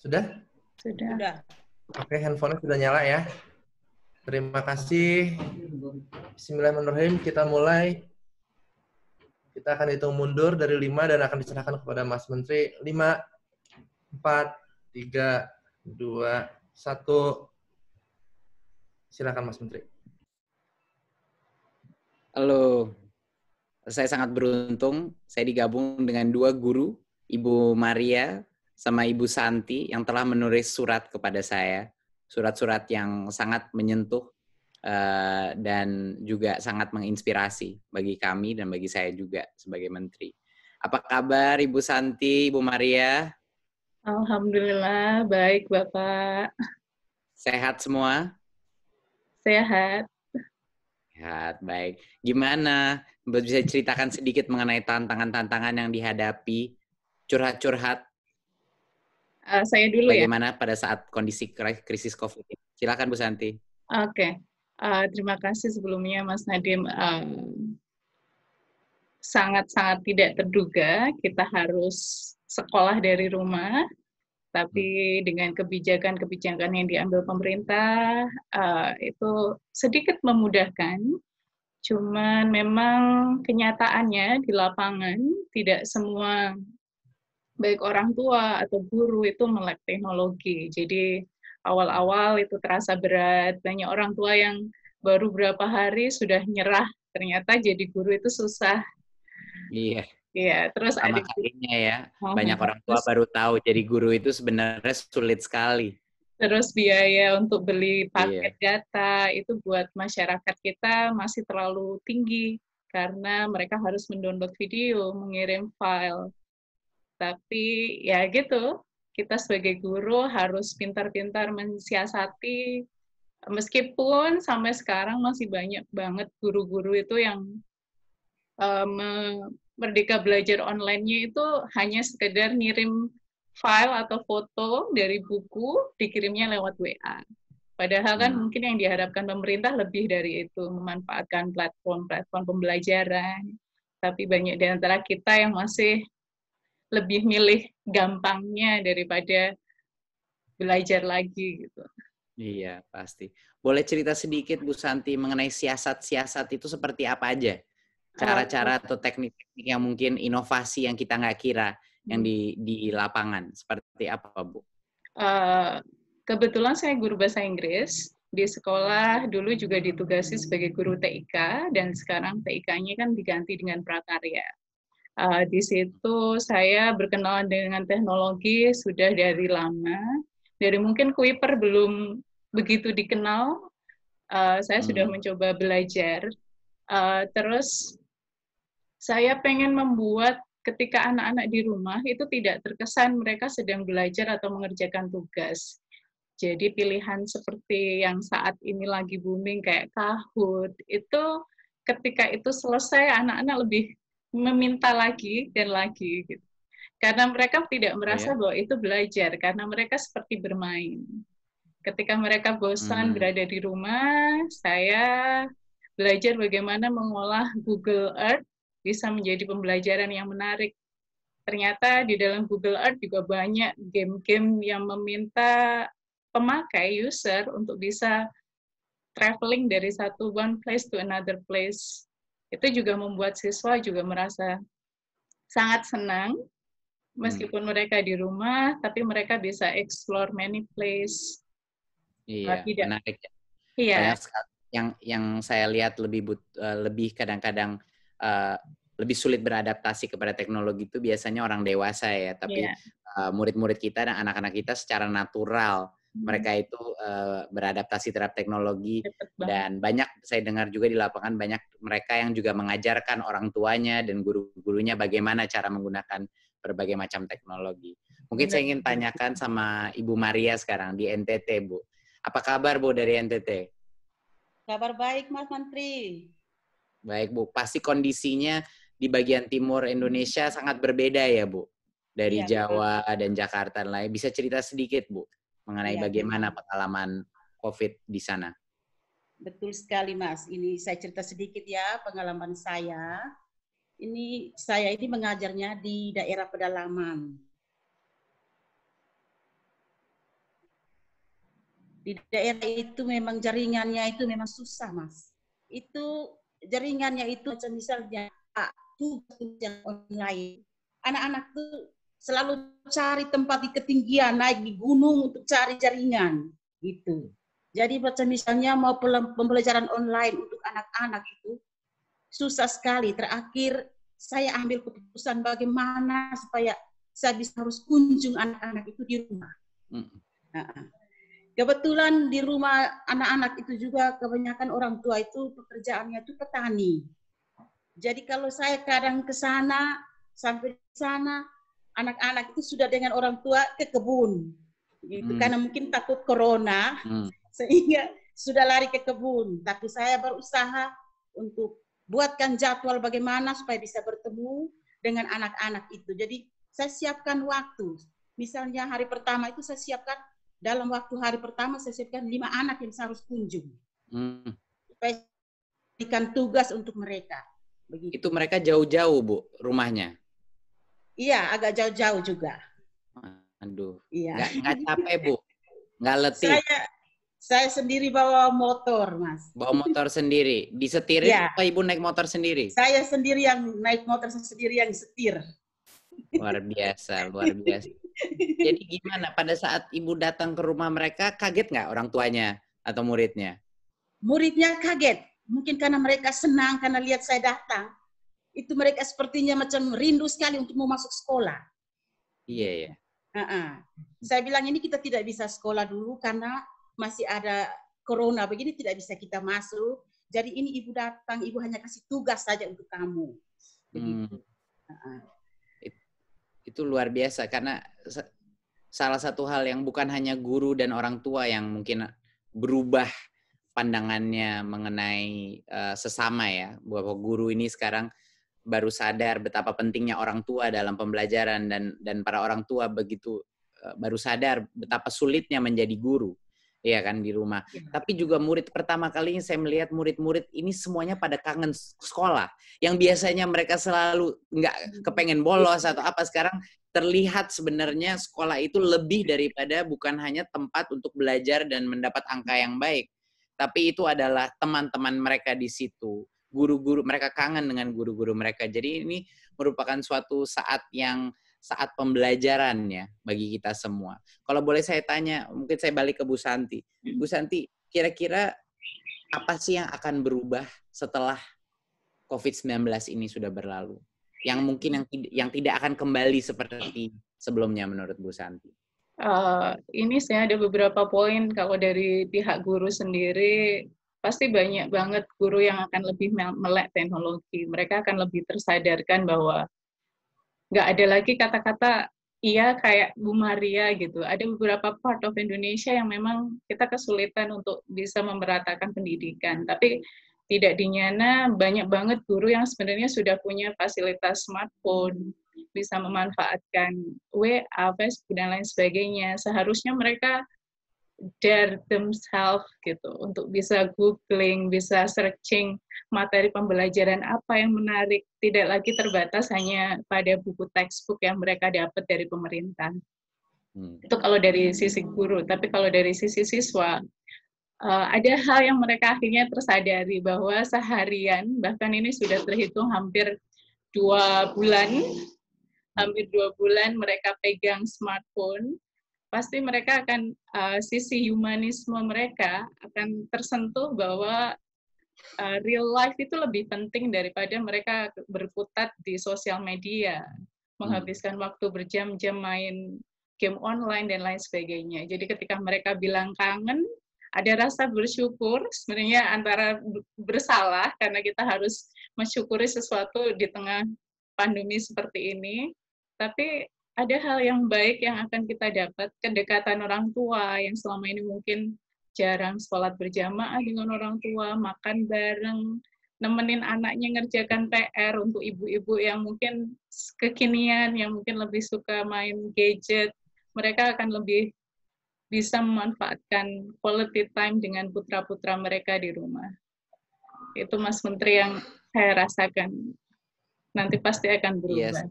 Sudah? Sudah. Oke, handphonenya sudah nyala ya. Terima kasih. Bismillahirrahmanirrahim. Kita mulai. Kita akan hitung mundur dari 5 dan akan diserahkan kepada Mas Menteri. 5, 4, 3, 2, 1. Silakan Mas Menteri. Halo, saya sangat beruntung. Saya digabung dengan 2 guru, Ibu Maria sama Ibu Santi, yang telah menulis surat kepada saya. Surat-surat yang sangat menyentuh dan juga sangat menginspirasi bagi kami dan bagi saya juga sebagai Menteri. Apa kabar Ibu Santi, Ibu Maria? Alhamdulillah, baik Bapak. Sehat semua? Sehat. Sehat, baik. Gimana? Bisa ceritakan sedikit mengenai tantangan-tantangan yang dihadapi, curhat-curhat. Saya dulu ya. Bagaimana pada saat kondisi krisis COVID ini? Silakan Bu Santi. Oke. Terima kasih sebelumnya Mas Nadiem. Sangat-sangat tidak terduga kita harus sekolah dari rumah, tapi dengan kebijakan-kebijakan yang diambil pemerintah itu sedikit memudahkan. Cuman memang kenyataannya di lapangan tidak semua baik orang tua atau guru itu melek teknologi. Jadi awal-awal itu terasa berat. Banyak orang tua yang baru berapa hari sudah nyerah. Ternyata jadi guru itu susah. Iya. Iya, terus Pertama ada kalinya ya, banyak orang tua baru tahu jadi guru itu sebenarnya sulit sekali. Terus biaya untuk beli paket data itu buat masyarakat kita masih terlalu tinggi karena mereka harus mendownload video, mengirim file. Tapi ya gitu, kita sebagai guru harus pintar-pintar mensiasati, meskipun sampai sekarang masih banyak banget guru-guru itu yang Merdeka Belajar online-nya itu hanya sekedar ngirim file atau foto dari buku, dikirimnya lewat WA. Padahal kan mungkin yang diharapkan pemerintah lebih dari itu, memanfaatkan platform-platform pembelajaran. Tapi banyak di antara kita yang masih lebih milih gampangnya daripada belajar lagi gitu. Iya, pasti. Boleh cerita sedikit Bu Santi mengenai siasat-siasat itu seperti apa aja? Cara-cara atau teknik-teknik yang mungkin inovasi yang kita nggak kira yang di lapangan. Seperti apa, Bu? Kebetulan saya guru bahasa Inggris. Di sekolah dulu juga ditugasi sebagai guru TIK, dan sekarang TIK-nya kan diganti dengan prakarya. Di situ saya berkenalan dengan teknologi sudah dari lama. Dari mungkin Kuiper belum begitu dikenal, saya sudah mencoba belajar. Terus saya pengen membuat ketika anak-anak di rumah itu tidak terkesan mereka sedang belajar atau mengerjakan tugas. Jadi pilihan seperti yang saat ini lagi booming kayak Kahoot, itu ketika itu selesai anak-anak lebih meminta lagi dan lagi gitu. Karena mereka tidak merasa bahwa itu belajar, karena mereka seperti bermain. Ketika mereka bosan berada di rumah, saya belajar bagaimana mengolah Google Earth bisa menjadi pembelajaran yang menarik. Ternyata di dalam Google Earth juga banyak game-game yang meminta pemakai, user, untuk bisa traveling dari one place to another place. Itu juga membuat siswa juga merasa sangat senang, meskipun mereka di rumah, tapi mereka bisa explore many place. Iya, menarik ya. Iya. Banyak sekali yang saya lihat lebih kadang-kadang lebih sulit beradaptasi kepada teknologi itu biasanya orang dewasa ya, tapi murid-murid kita dan anak-anak kita secara natural mereka itu beradaptasi terhadap teknologi, dan banyak saya dengar juga di lapangan banyak mereka yang juga mengajarkan orang tuanya dan guru-gurunya bagaimana cara menggunakan berbagai macam teknologi. Mungkin saya ingin tanyakan sama Ibu Maria sekarang di NTT, Bu. Apa kabar Bu dari NTT? Kabar baik, Mas Menteri. Baik, Bu. Pasti kondisinya di bagian timur Indonesia sangat berbeda ya, Bu? Dari Jawa dan Jakarta lain. Bisa cerita sedikit, Bu, mengenai bagaimana pengalaman COVID di sana? Betul sekali, Mas. Ini saya cerita sedikit ya, pengalaman saya. Saya ini mengajarnya di daerah pedalaman. Di daerah itu memang jaringannya itu memang susah, Mas. Itu jaringannya itu macam misalnya tugas yang online. Anak-anak tuh selalu cari tempat di ketinggian, naik di gunung untuk cari jaringan gitu. Jadi macam misalnya mau pembelajaran online untuk anak-anak itu susah sekali. Terakhir saya ambil keputusan bagaimana supaya saya bisa harus kunjung anak-anak itu di rumah. Kebetulan di rumah anak-anak itu juga kebanyakan orang tua itu pekerjaannya itu petani. Jadi kalau saya kadang ke sana, sampai di sana, anak-anak itu sudah dengan orang tua ke kebun. Gitu. Karena mungkin takut corona, sehingga sudah lari ke kebun. Tapi saya berusaha untuk buatkan jadwal bagaimana supaya bisa bertemu dengan anak-anak itu. Jadi saya siapkan waktu. Misalnya hari pertama itu saya siapkan, dalam waktu hari pertama saya siapkan 5 anak yang saya harus kunjung. Supaya berikan tugas untuk mereka. Begitu. Itu mereka jauh-jauh, Bu, rumahnya? Iya, agak jauh-jauh juga. Aduh, iya. Nggak capek, Bu? Nggak letih? Saya sendiri bawa motor, Mas. Bawa motor sendiri? Disetirin ya. apa Ibu naik motor sendiri? Saya sendiri yang naik motor, saya sendiri yang setir. Luar biasa, luar biasa. Jadi gimana pada saat Ibu datang ke rumah mereka, kaget nggak orang tuanya atau muridnya? Muridnya kaget. Mungkin karena mereka senang karena lihat saya datang. Itu mereka sepertinya macam rindu sekali untuk mau masuk sekolah. Iya, ya. Saya bilang ini kita tidak bisa sekolah dulu karena masih ada corona. Begini tidak bisa kita masuk. Jadi ini ibu datang, ibu hanya kasih tugas saja untuk kamu. Begitu. Itu luar biasa karena salah satu hal yang bukan hanya guru dan orang tua yang mungkin berubah pandangannya mengenai sesama ya, bahwa guru ini sekarang baru sadar betapa pentingnya orang tua dalam pembelajaran dan para orang tua begitu baru sadar betapa sulitnya menjadi guru. Iya kan, di rumah. Ya. Tapi juga murid pertama kalinya saya melihat murid-murid ini semuanya pada kangen sekolah. Yang biasanya mereka selalu nggak kepengen bolos atau apa, sekarang terlihat sebenarnya sekolah itu lebih daripada bukan hanya tempat untuk belajar dan mendapat angka yang baik. Tapi itu adalah teman-teman mereka di situ. Guru-guru, mereka kangen dengan guru-guru mereka. Jadi ini merupakan suatu saat pembelajaran ya bagi kita semua. Kalau boleh saya tanya, mungkin saya balik ke Bu Santi. Bu Santi, kira-kira apa sih yang akan berubah setelah COVID-19 ini sudah berlalu? Yang mungkin yang tidak akan kembali seperti sebelumnya menurut Bu Santi? Ini saya ada beberapa poin. Kalau dari pihak guru sendiri, pasti banyak banget guru yang akan lebih melek teknologi. Mereka akan lebih tersadarkan bahwa nggak ada lagi kata-kata iya kayak Bu Maria gitu. Ada beberapa part of Indonesia yang memang kita kesulitan untuk bisa memeratakan pendidikan. Tapi tidak dinyana banyak banget guru yang sebenarnya sudah punya fasilitas smartphone, bisa memanfaatkan WA, Facebook, dan lain sebagainya. Seharusnya mereka dare themselves gitu untuk bisa googling, bisa searching materi pembelajaran apa yang menarik, tidak lagi terbatas hanya pada buku textbook yang mereka dapat dari pemerintah. Itu kalau dari sisi guru, tapi kalau dari sisi siswa, ada hal yang mereka akhirnya tersadari bahwa seharian, bahkan ini sudah terhitung hampir 2 bulan, mereka pegang smartphone, pasti mereka akan sisi humanisme mereka akan tersentuh bahwa real life itu lebih penting daripada mereka berkutat di sosial media, menghabiskan waktu berjam-jam main game online dan lain sebagainya. Jadi ketika mereka bilang kangen, ada rasa bersyukur, sebenarnya antara bersalah karena kita harus mensyukuri sesuatu di tengah pandemi seperti ini, tapi ada hal yang baik yang akan kita dapat, kedekatan orang tua yang selama ini mungkin jarang sholat berjamaah dengan orang tua, makan bareng, nemenin anaknya ngerjakan PR untuk ibu-ibu yang mungkin kekinian, yang mungkin lebih suka main gadget, mereka akan lebih bisa memanfaatkan quality time dengan putra-putra mereka di rumah. Itu Mas Menteri yang saya rasakan. Nanti pasti akan berubah. Yes.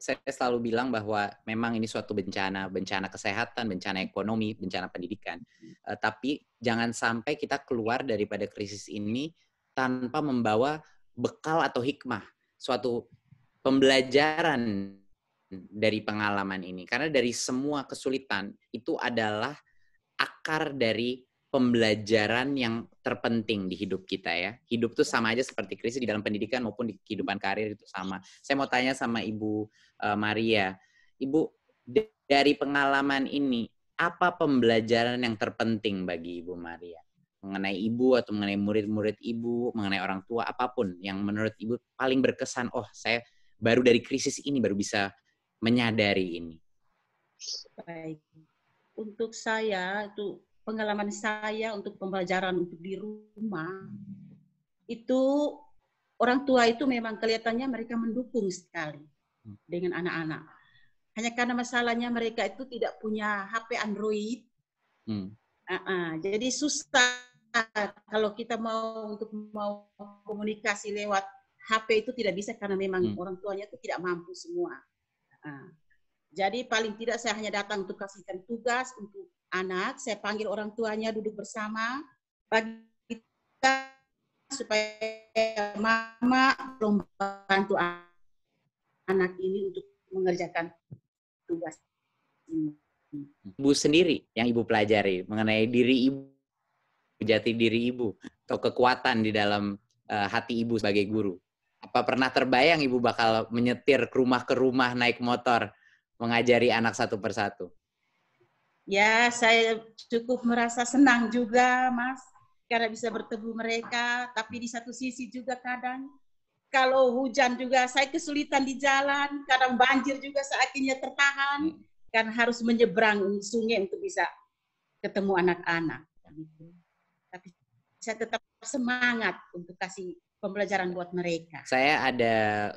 saya selalu bilang bahwa memang ini suatu bencana kesehatan, bencana ekonomi, bencana pendidikan. Tapi jangan sampai kita keluar daripada krisis ini tanpa membawa bekal atau hikmah, suatu pembelajaran dari pengalaman ini. Karena dari semua kesulitan itu adalah akar dari pembelajaran yang terpenting di hidup kita ya. Hidup tuh sama aja seperti krisis di dalam pendidikan maupun di kehidupan karir itu sama. Saya mau tanya sama Ibu Maria. Ibu, dari pengalaman ini, apa pembelajaran yang terpenting bagi Ibu Maria? Mengenai Ibu atau mengenai murid-murid Ibu, mengenai orang tua, apapun yang menurut Ibu paling berkesan, oh saya baru dari krisis ini baru bisa menyadari ini. Baik. Untuk saya, itu pengalaman saya untuk pembelajaran untuk di rumah, itu orang tua itu memang kelihatannya mereka mendukung sekali dengan anak-anak. Hanya karena masalahnya mereka itu tidak punya HP Android, jadi susah kalau kita mau komunikasi lewat HP itu tidak bisa karena memang orang tuanya itu tidak mampu semua. Jadi paling tidak saya hanya datang untuk kasihkan tugas untuk anak, saya panggil orang tuanya duduk bersama, bagi kita supaya mama membantu anak ini untuk mengerjakan tugas ini. Ibu sendiri yang Ibu pelajari mengenai diri Ibu, jati diri Ibu, atau kekuatan di dalam hati Ibu sebagai guru. Apa pernah terbayang Ibu bakal menyetir ke rumah naik motor, mengajari anak satu persatu? Ya, saya cukup merasa senang juga, Mas, karena bisa bertemu mereka. Tapi di satu sisi juga kadang, kalau hujan juga saya kesulitan di jalan, kadang banjir juga saya akhirnya tertahan, karena harus menyeberang sungai untuk bisa ketemu anak-anak. Tapi saya tetap semangat untuk kasih pembelajaran buat mereka. Saya ada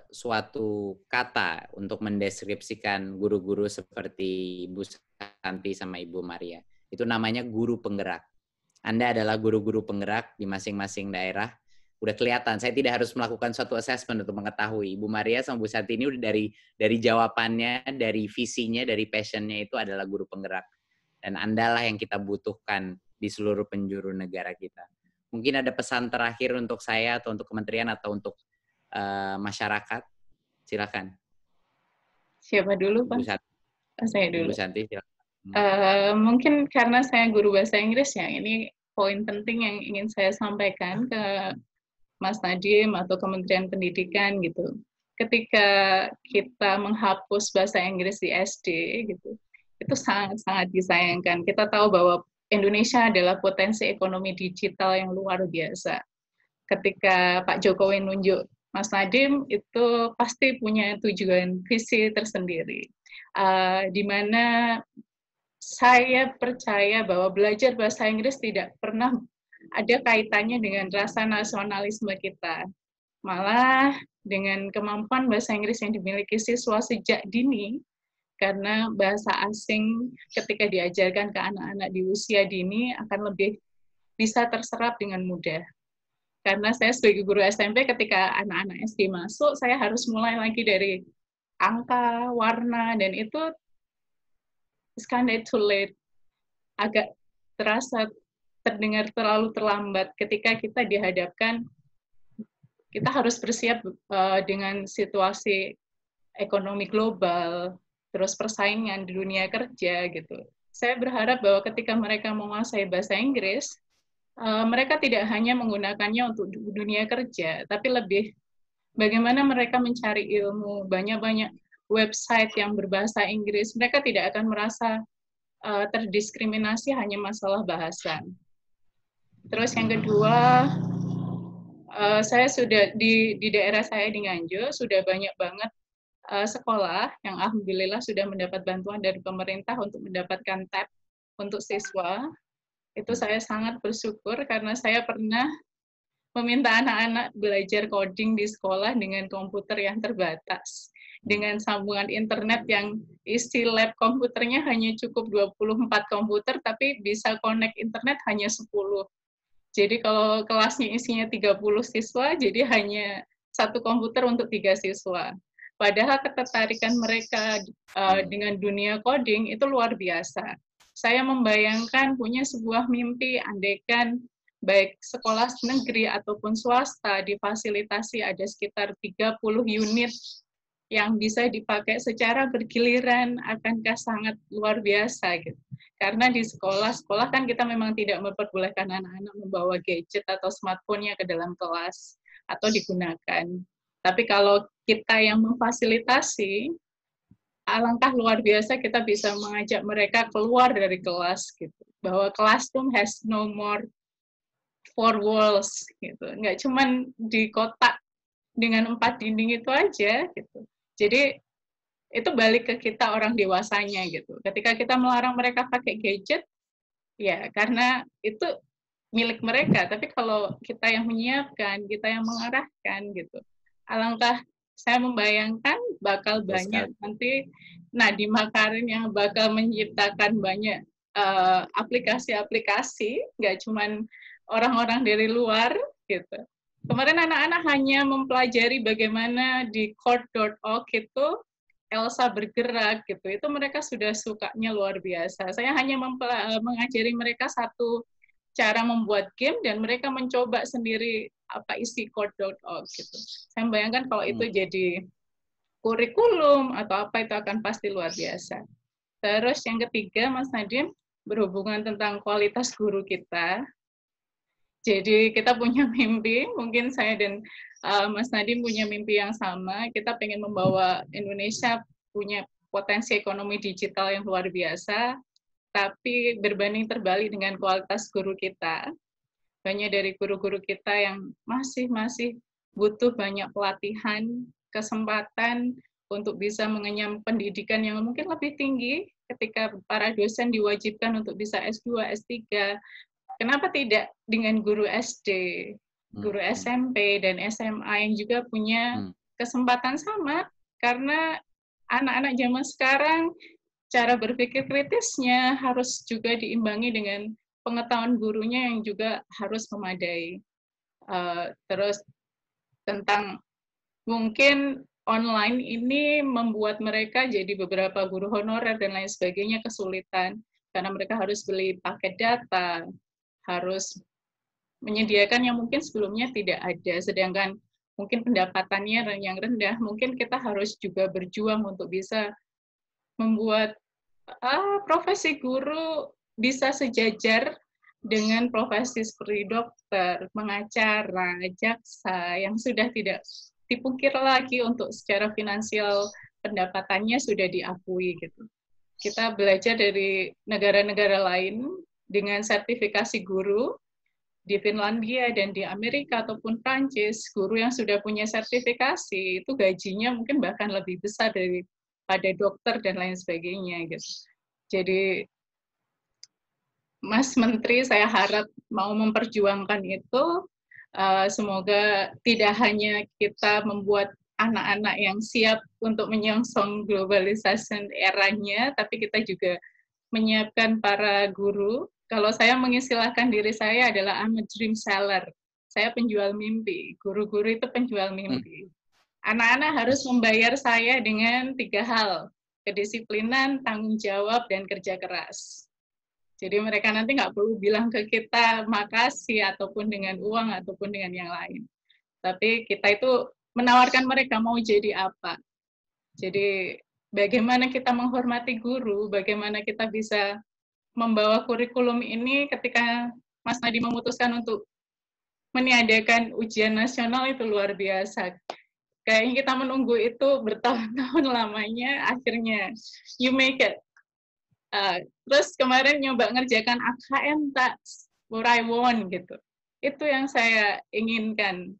suatu kata untuk mendeskripsikan guru-guru seperti Ibu Santi sama Ibu Maria. Itu namanya guru penggerak. Anda adalah guru-guru penggerak di masing-masing daerah. Udah kelihatan, saya tidak harus melakukan suatu assessment untuk mengetahui. Ibu Maria sama Bu Santi ini udah dari jawabannya, dari visinya, dari passionnya itu adalah guru penggerak. Dan Andalah yang kita butuhkan di seluruh penjuru negara kita. Mungkin ada pesan terakhir untuk saya atau untuk kementerian atau untuk masyarakat. Silakan. Siapa dulu, Pak? Saya dulu. Bu Santi, silakan. Mungkin karena saya guru bahasa Inggris ya, ini poin penting yang ingin saya sampaikan ke Mas Nadiem atau Kementerian Pendidikan gitu. Ketika kita menghapus bahasa Inggris di SD gitu, itu sangat-sangat disayangkan. Kita tahu bahwa Indonesia adalah potensi ekonomi digital yang luar biasa. Ketika Pak Jokowi nunjuk Mas Nadiem, itu pasti punya tujuan visi tersendiri. Di mana saya percaya bahwa belajar bahasa Inggris tidak pernah ada kaitannya dengan rasa nasionalisme kita. Malah dengan kemampuan bahasa Inggris yang dimiliki siswa sejak dini, karena bahasa asing ketika diajarkan ke anak-anak di usia dini akan lebih bisa terserap dengan mudah. Karena saya sebagai guru SMP ketika anak-anak SD masuk, saya harus mulai lagi dari angka, warna, dan itu it's kind of too late. Agak terasa terdengar terlalu terlambat ketika kita dihadapkan, kita harus bersiap dengan situasi ekonomi global, terus persaingan di dunia kerja gitu. Saya berharap bahwa ketika mereka menguasai bahasa Inggris, mereka tidak hanya menggunakannya untuk dunia kerja, tapi lebih bagaimana mereka mencari ilmu, banyak-banyak website yang berbahasa Inggris. Mereka tidak akan merasa terdiskriminasi hanya masalah bahasa. Terus yang kedua, saya sudah di daerah saya di Nganjuk, sudah banyak banget sekolah yang alhamdulillah sudah mendapat bantuan dari pemerintah untuk mendapatkan tab untuk siswa. Itu saya sangat bersyukur karena saya pernah meminta anak-anak belajar coding di sekolah dengan komputer yang terbatas. Dengan sambungan internet yang isi lab komputernya hanya cukup 24 komputer, tapi bisa connect internet hanya 10. Jadi kalau kelasnya isinya 30 siswa, jadi hanya satu komputer untuk 3 siswa. Padahal ketertarikan mereka dengan dunia coding itu luar biasa. Saya membayangkan punya sebuah mimpi, andaikan baik sekolah negeri ataupun swasta difasilitasi ada sekitar 30 unit yang bisa dipakai secara bergiliran, akankah sangat luar biasa gitu. Karena di sekolah kan kita memang tidak memperbolehkan anak-anak membawa gadget atau smartphone-nya ke dalam kelas atau digunakan. Tapi kalau kita yang memfasilitasi, alangkah luar biasa kita bisa mengajak mereka keluar dari kelas gitu. Bahwa classroom has no more four walls gitu. Nggak cuman di kotak dengan 4 dinding itu aja gitu. Jadi itu balik ke kita orang dewasanya gitu. Ketika kita melarang mereka pakai gadget, ya karena itu milik mereka. Tapi kalau kita yang menyiapkan, kita yang mengarahkan gitu, alangkah saya membayangkan bakal banyak nanti Nadiem Makarim yang bakal menciptakan banyak aplikasi-aplikasi, nggak cuman orang-orang dari luar gitu. Kemarin anak-anak hanya mempelajari bagaimana di chord.org itu Elsa bergerak gitu. Itu mereka sudah sukanya luar biasa. Saya hanya mengajari mereka satu cara membuat game dan mereka mencoba sendiri apa isi chord.org gitu. Saya membayangkan kalau itu jadi kurikulum atau apa itu akan pasti luar biasa. Terus yang ketiga, Mas Nadiem, berhubungan tentang kualitas guru kita. Jadi kita punya mimpi, mungkin saya dan Mas Nadiem punya mimpi yang sama. Kita pengen membawa Indonesia punya potensi ekonomi digital yang luar biasa, tapi berbanding terbalik dengan kualitas guru kita. Banyak dari guru-guru kita yang masih butuh banyak pelatihan, kesempatan untuk bisa mengenyam pendidikan yang mungkin lebih tinggi ketika para dosen diwajibkan untuk bisa S2, S3. Kenapa tidak dengan guru SD, guru SMP, dan SMA yang juga punya kesempatan sama? Karena anak-anak zaman sekarang cara berpikir kritisnya harus juga diimbangi dengan pengetahuan gurunya yang juga harus memadai. Terus tentang mungkin online ini membuat mereka jadi beberapa guru honorer dan lain sebagainya kesulitan karena mereka harus beli paket data, harus menyediakan yang mungkin sebelumnya tidak ada, sedangkan mungkin pendapatannya yang rendah, mungkin kita harus juga berjuang untuk bisa membuat profesi guru bisa sejajar dengan profesi seperti dokter, pengacara, jaksa, yang sudah tidak dipungkir lagi untuk secara finansial pendapatannya sudah diakui gitu. Kita belajar dari negara-negara lain dengan sertifikasi guru di Finlandia dan di Amerika ataupun Prancis, guru yang sudah punya sertifikasi itu gajinya mungkin bahkan lebih besar daripada dokter dan lain sebagainya gitu. Jadi Mas Menteri saya harap mau memperjuangkan itu. Semoga tidak hanya kita membuat anak-anak yang siap untuk menyongsong globalisasi eranya, tapi kita juga menyiapkan para guru. Kalau saya mengistilahkan diri saya adalah I'm a dream seller. Saya penjual mimpi. Guru-guru itu penjual mimpi. Anak-anak harus membayar saya dengan 3 hal. Kedisiplinan, tanggung jawab, dan kerja keras. Jadi mereka nanti nggak perlu bilang ke kita makasih ataupun dengan uang ataupun dengan yang lain. Tapi kita itu menawarkan mereka mau jadi apa. Jadi bagaimana kita menghormati guru, bagaimana kita bisa membawa kurikulum ini ketika Mas Nadiem memutuskan untuk meniadakan ujian nasional itu luar biasa. Kayaknya kita menunggu itu bertahun-tahun lamanya, akhirnya you make it. Terus kemarin nyoba ngerjakan AKM, that's what I want gitu. Itu yang saya inginkan.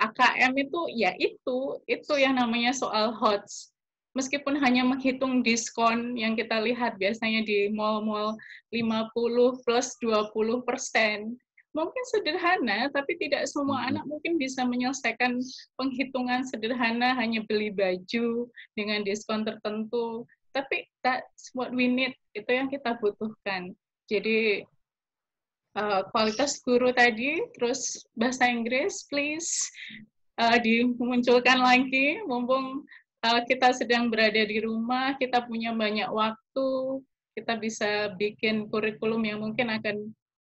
AKM itu ya itu yang namanya soal HOTS. Meskipun hanya menghitung diskon yang kita lihat biasanya di mall-mall 50 plus 20%. Mungkin sederhana, tapi tidak semua anak mungkin bisa menyelesaikan penghitungan sederhana hanya beli baju dengan diskon tertentu. Tapi that's what we need, itu yang kita butuhkan. Jadi kualitas guru tadi, terus bahasa Inggris, please dimunculkan lagi, mumpung kita sedang berada di rumah, kita punya banyak waktu, kita bisa bikin kurikulum yang mungkin akan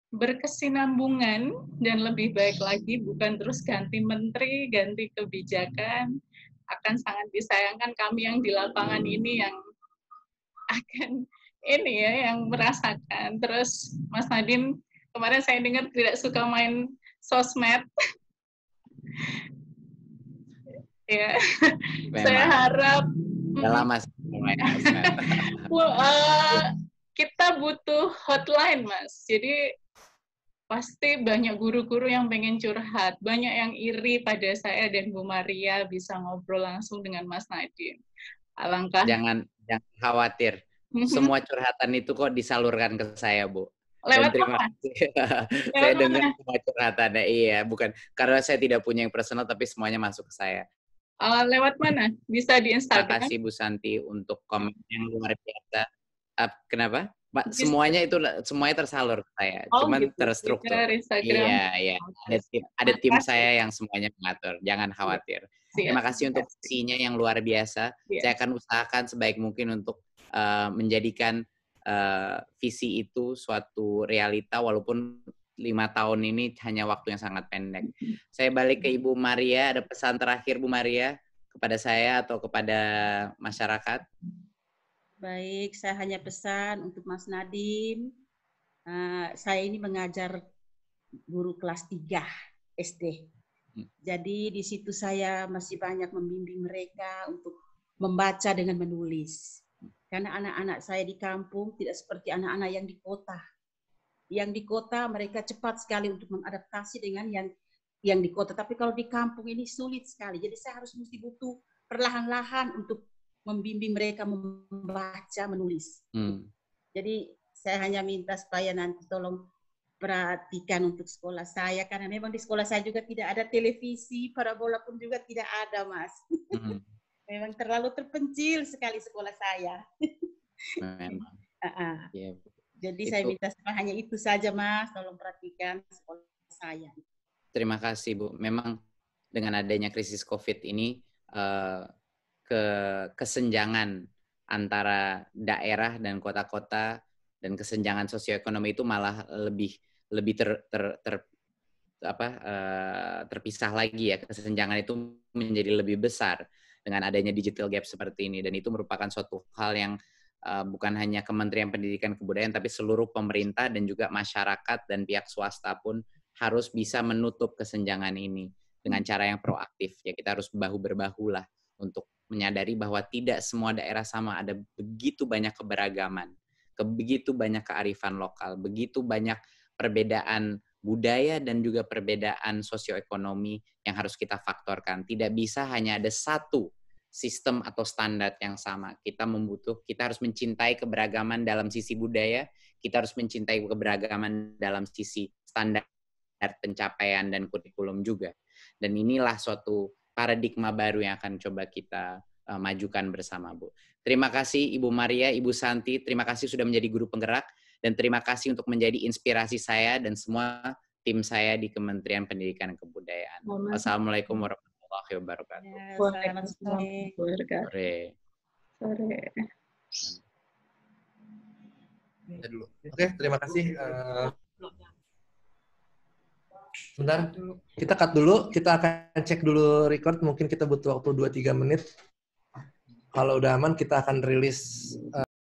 berkesinambungan dan lebih baik lagi, bukan terus ganti menteri, ganti kebijakan. Akan sangat disayangkan kami yang di lapangan ini yang akan ini ya, yang merasakan. Terus Mas Nadiem, kemarin saya dengar tidak suka main sosmed. Ya, saya harap udah lama sih main sosmed. Kita butuh hotline, Mas. Jadi pasti banyak guru-guru yang pengen curhat, banyak yang iri pada saya dan Bu Maria bisa ngobrol langsung dengan Mas Nadiem. Alangkah jangan khawatir. Semua curhatan itu kok disalurkan ke saya, Bu. Lewat dan terima kasih. Saya dengar semua curhatannya. Iya, bukan karena saya tidak punya yang personal, tapi semuanya masuk ke saya. Lewat mana? Bisa di Instagram. Terima kasih Bu Santi untuk komen yang luar biasa. Kenapa? Pak, semuanya tersalur ke saya, cuman gitu, terstruktur. Iya. Ada tim saya yang semuanya mengatur. Jangan khawatir. Terima kasih untuk visinya yang luar biasa. Saya akan usahakan sebaik mungkin untuk menjadikan visi itu suatu realita, walaupun 5 tahun ini hanya waktu yang sangat pendek. Saya balik ke Ibu Maria. Ada pesan terakhir Bu Maria kepada saya atau kepada masyarakat? Baik, saya hanya pesan untuk Mas Nadiem. Saya ini mengajar guru kelas 3 SD. Jadi di situ saya masih banyak membimbing mereka untuk membaca dengan menulis. Karena anak-anak saya di kampung tidak seperti anak-anak yang di kota. Yang di kota mereka cepat sekali untuk mengadaptasi dengan yang di kota. Tapi kalau di kampung ini sulit sekali. Jadi saya mesti butuh perlahan-lahan untuk membimbing mereka membaca, menulis. Jadi saya hanya minta supaya nanti tolong perhatikan untuk sekolah saya, karena memang di sekolah saya juga tidak ada televisi, parabola pun juga tidak ada, Mas. Memang terlalu terpencil sekali sekolah saya. Memang. Yeah. Jadi saya minta hanya itu saja, Mas, tolong perhatikan sekolah saya. Terima kasih, Bu. Memang dengan adanya krisis COVID ini, kesenjangan antara daerah dan kota-kota dan kesenjangan sosioekonomi itu malah lebih terpisah lagi ya. Kesenjangan itu menjadi lebih besar dengan adanya digital gap seperti ini, dan itu merupakan suatu hal yang bukan hanya Kementerian Pendidikan Kebudayaan, tapi seluruh pemerintah dan juga masyarakat dan pihak swasta pun harus bisa menutup kesenjangan ini dengan cara yang proaktif. Ya, kita harus bahu-berbahu lah untuk menyadari bahwa tidak semua daerah sama, ada begitu banyak keberagaman, begitu banyak kearifan lokal, begitu banyak perbedaan budaya dan juga perbedaan sosioekonomi yang harus kita faktorkan. Tidak bisa hanya ada satu sistem atau standar yang sama. Kita harus mencintai keberagaman dalam sisi budaya, kita harus mencintai keberagaman dalam sisi standar pencapaian dan kurikulum juga. Dan inilah suatu paradigma baru yang akan coba kita majukan bersama, Bu. Terima kasih Ibu Maria, Ibu Santi, terima kasih sudah menjadi guru penggerak, dan terima kasih untuk menjadi inspirasi saya dan semua tim saya di Kementerian Pendidikan dan Kebudayaan. Wassalamualaikum warahmatullahi wabarakatuh. Selamat sore. Oke, terima kasih. Sebentar, kita cut dulu. Kita akan cek dulu record. Mungkin kita butuh waktu 2-3 menit. Kalau udah aman, kita akan rilis